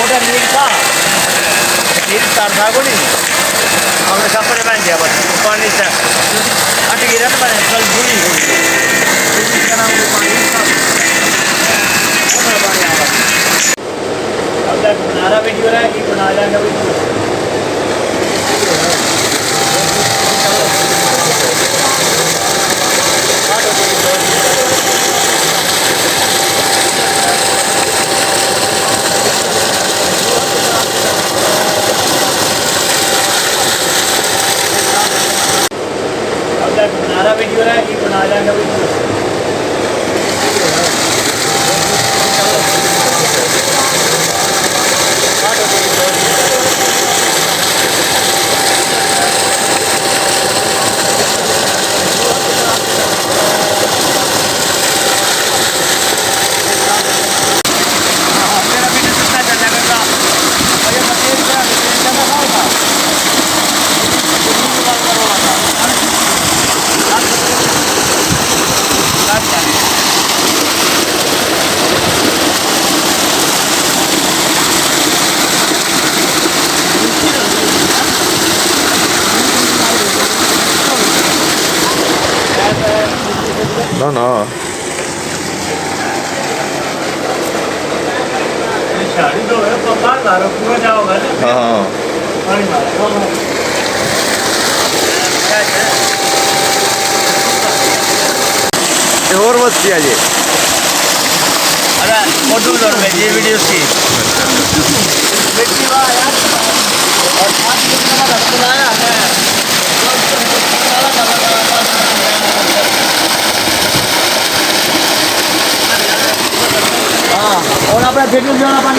ওটা নীলটা নীল তার থাকুনি আমরা কাপড়ে বাঁধি আবার পানিটা আটকে গেলে মানে জল ভুলি नारा वीडियो रहा है कि बना जाएगा वीडियो नारा वीडियो रहा है कि बना जाएगा वीडियो No, no. हाँ और मत किया जी। अरे फोटो में ये वीडियो सी और बनाया है हाँ और अपना